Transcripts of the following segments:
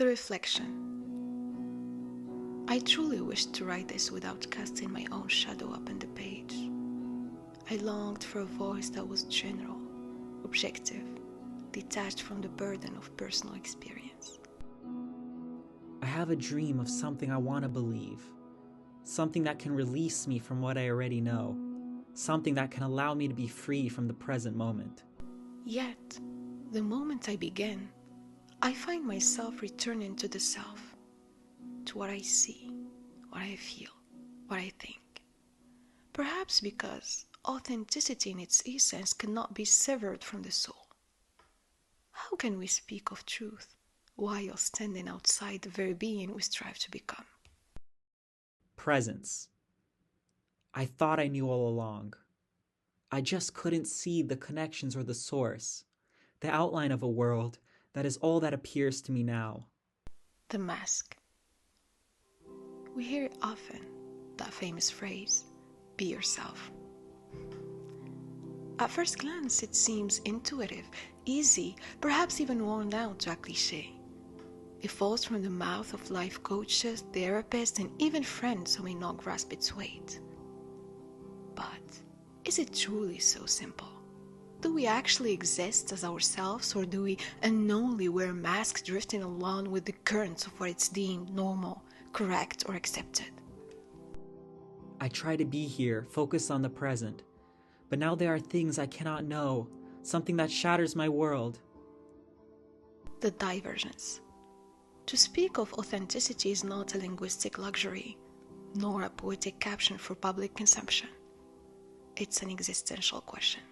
The reflection. I truly wished to write this without casting my own shadow upon the page. I longed for a voice that was general, objective, detached from the burden of personal experience. I have a dream of something I want to believe, something that can release me from what I already know, something that can allow me to be free from the present moment. Yet, the moment I begin, I find myself returning to the self, to what I see, what I feel, what I think. Perhaps because authenticity in its essence cannot be severed from the soul. How can we speak of truth while standing outside the very being we strive to become? Presence. I thought I knew all along. I just couldn't see the connections or the source, the outline of a world that is all that appears to me now. The mask. We hear it often, that famous phrase, be yourself. At first glance, it seems intuitive, easy, perhaps even worn out to a cliché. It falls from the mouth of life coaches, therapists, and even friends who may not grasp its weight. But is it truly so simple? Do we actually exist as ourselves, or do we unknowingly wear masks drifting along with the currents of what is deemed normal, correct, or accepted? I try to be here, focused on the present, but now there are things I cannot know, something that shatters my world. The divergence. To speak of authenticity is not a linguistic luxury, nor a poetic caption for public consumption. It's an existential question.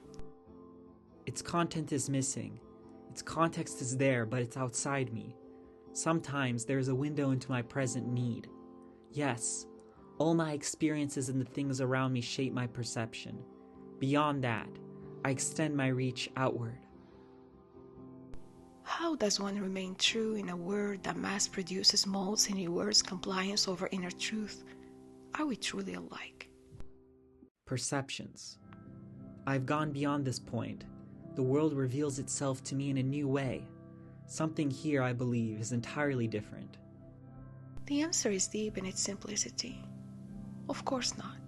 Its content is missing. Its context is there, but it's outside me. Sometimes there is a window into my present need. Yes, all my experiences and the things around me shape my perception. Beyond that, I extend my reach outward. How does one remain true in a world that mass produces molds and rewards compliance over inner truth? Are we truly alike? Perceptions. I've gone beyond this point. The world reveals itself to me in a new way. Something here, I believe, is entirely different. The answer is deep in its simplicity. Of course not.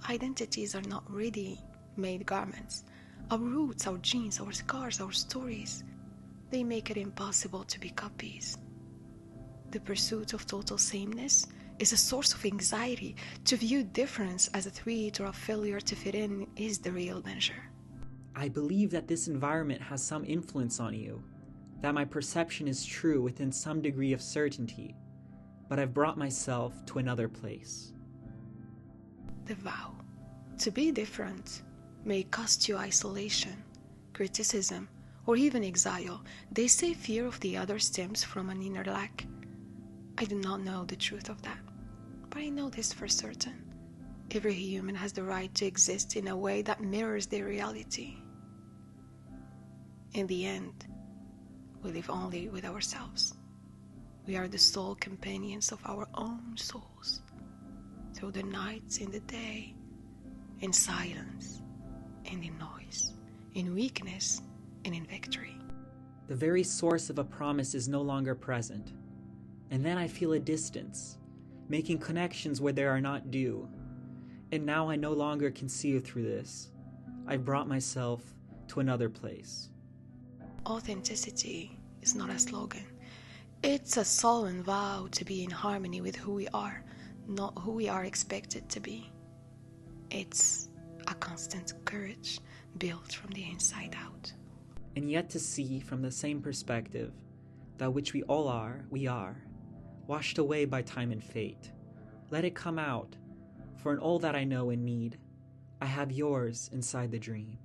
Identities are not ready-made garments. Our roots, our genes, our scars, our stories, they make it impossible to be copies. The pursuit of total sameness is a source of anxiety. To view difference as a threat or a failure to fit in is the real danger. I believe that this environment has some influence on you, that my perception is true within some degree of certainty, but I've brought myself to another place. The vow. To be different may cost you isolation, criticism, or even exile. They say fear of the other stems from an inner lack. I do not know the truth of that, but I know this for certain. Every human has the right to exist in a way that mirrors their reality. In the end, we live only with ourselves. We are the sole companions of our own souls, through the nights, in the day, in silence, and in noise, in weakness, and in victory. The very source of a promise is no longer present, and then I feel a distance, making connections where there are not due. And now I no longer can see you through this. I've brought myself to another place. Authenticity is not a slogan. It's a solemn vow to be in harmony with who we are, not who we are expected to be. It's a constant courage built from the inside out. And yet to see from the same perspective that which we all are, we are, washed away by time and fate. Let it come out, for in all that I know and need, I have yours inside the dream.